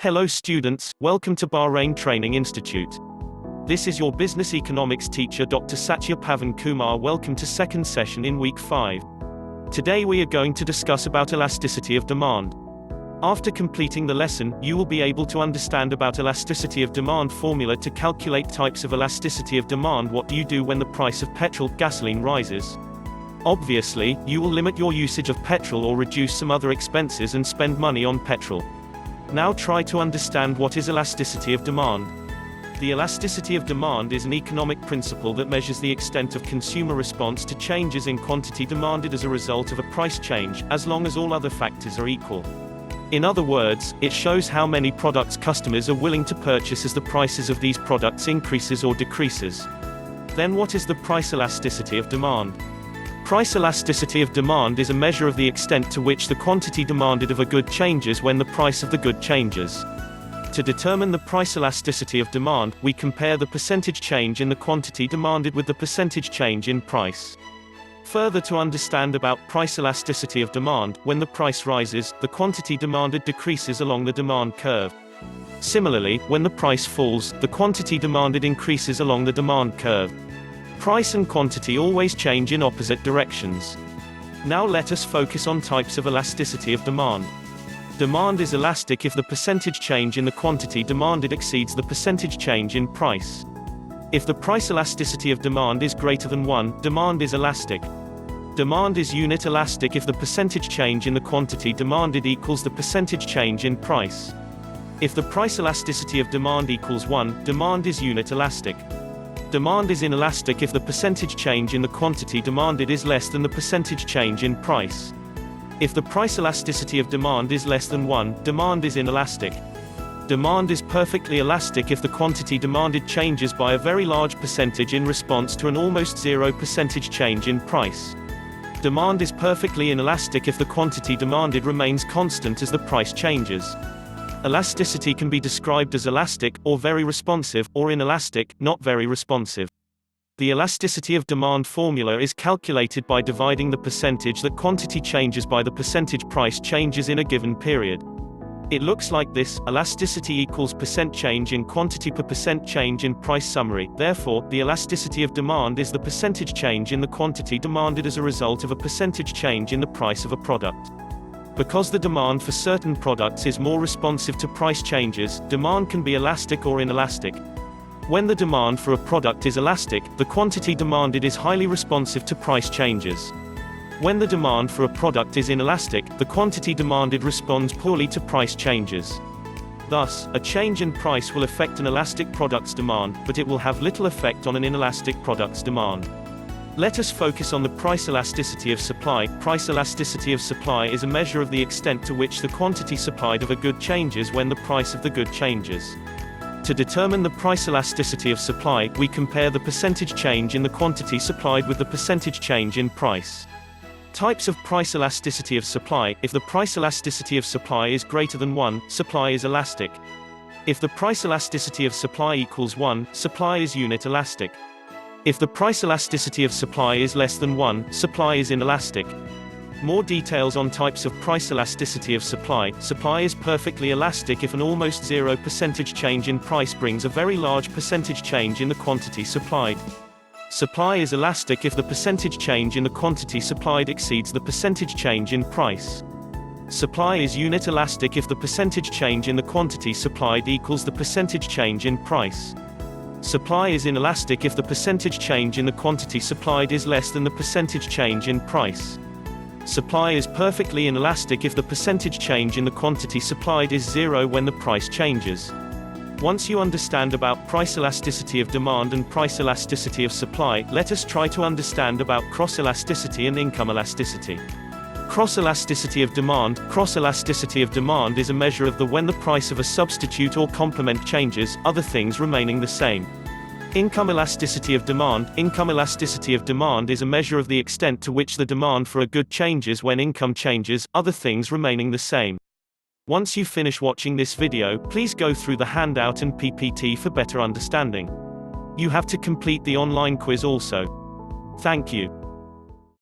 Hello students, welcome to Bahrain Training Institute. This is your business economics teacher Dr. Satya Pavan Kumar. Welcome to second session in week 5. Today we are going to discuss about elasticity of demand. After completing the lesson, you will be able to understand about elasticity of demand formula to calculate types of elasticity of demand. What do you do when the price of petrol, gasoline rises? Obviously, you will limit your usage of petrol or reduce some other expenses and spend money on petrol. Now try to understand what is elasticity of demand. The elasticity of demand is an economic principle that measures the extent of consumer response to changes in quantity demanded as a result of a price change, as long as all other factors are equal. In other words, it shows how many products customers are willing to purchase as the prices of these products increases or decreases. Then what is the price elasticity of demand? Price elasticity of demand is a measure of the extent to which the quantity demanded of a good changes when the price of the good changes. To determine the price elasticity of demand, we compare the percentage change in the quantity demanded with the percentage change in price. Further, to understand about price elasticity of demand, when the price rises, the quantity demanded decreases along the demand curve. Similarly, when the price falls, the quantity demanded increases along the demand curve. Price and quantity always change in opposite directions. Now let us focus on types of elasticity of demand. Demand is elastic if the percentage change in the quantity demanded exceeds the percentage change in price. If the price elasticity of demand is greater than 1, demand is elastic. Demand is unit elastic if the percentage change in the quantity demanded equals the percentage change in price. If the price elasticity of demand equals 1, demand is unit elastic. Demand is inelastic if the percentage change in the quantity demanded is less than the percentage change in price. If the price elasticity of demand is less than 1, demand is inelastic. Demand is perfectly elastic if the quantity demanded changes by a very large percentage in response to an almost 0% change in price. Demand is perfectly inelastic if the quantity demanded remains constant as the price changes. Elasticity can be described as elastic, or very responsive, or inelastic, not very responsive. The elasticity of demand formula is calculated by dividing the percentage that quantity changes by the percentage price changes in a given period. It looks like this: elasticity equals percent change in quantity per percent change in price. Summary. Therefore, the elasticity of demand is the percentage change in the quantity demanded as a result of a percentage change in the price of a product. Because the demand for certain products is more responsive to price changes, demand can be elastic or inelastic. When the demand for a product is elastic, the quantity demanded is highly responsive to price changes. When the demand for a product is inelastic, the quantity demanded responds poorly to price changes. Thus, a change in price will affect an elastic product's demand, but it will have little effect on an inelastic product's demand. Let us focus on the price elasticity of supply. Price elasticity of supply is a measure of the extent to which the quantity supplied of a good changes when the price of the good changes. To determine the price elasticity of supply, we compare the percentage change in the quantity supplied with the percentage change in price. Types of price elasticity of supply. If the price elasticity of supply is greater than 1, supply is elastic. If the price elasticity of supply equals 1, supply is unit elastic. If the price elasticity of supply is less than 1, supply is inelastic. More details on types of price elasticity of supply. Supply is perfectly elastic if an almost 0% change in price brings a very large percentage change in the quantity supplied. Supply is elastic if the percentage change in the quantity supplied exceeds the percentage change in price. Supply is unit elastic if the percentage change in the quantity supplied equals the percentage change in price. Supply is inelastic if the percentage change in the quantity supplied is less than the percentage change in price. Supply is perfectly inelastic if the percentage change in the quantity supplied is 0 when the price changes. Once you understand about price elasticity of demand and price elasticity of supply, let us try to understand about cross-elasticity and income elasticity. Cross-elasticity of demand. Cross-elasticity of demand is a measure of when the price of a substitute or complement changes, other things remaining the same. Income elasticity of demand. Income elasticity of demand is a measure of the extent to which the demand for a good changes when income changes, other things remaining the same. Once you finish watching this video, please go through the handout and PPT for better understanding. You have to complete the online quiz also. Thank you.